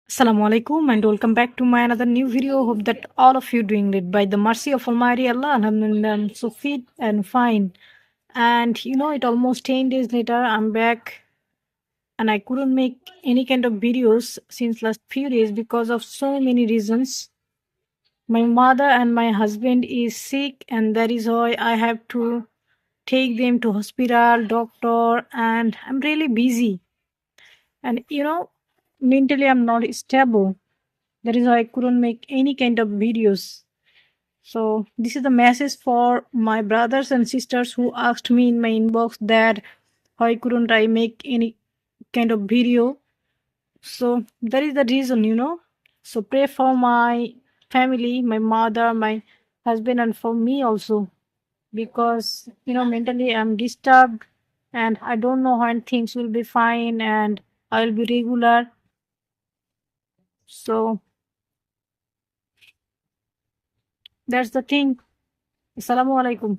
Assalamu alaikum and welcome back to my another new video. Hope that all of you doing it by the mercy of Almighty Allah. Alhamdulillah, I'm so fit and fine. And it almost 10 days later I'm back and I couldn't make any kind of videos since last few days because of so many reasons. My mother and my husband is sick and that is why I have to take them to hospital, doctor, and I'm really busy. And mentally I'm not stable. That is why I couldn't make any kind of videos. So this is the message for my brothers and sisters who asked me in my inbox that why couldn't I make any kind of video. So that is the reason. So pray for my family, my mother, my husband, and for me also, because mentally I'm disturbed and I don't know when things will be fine and I will be regular. So that's the thing. Assalamu alaikum.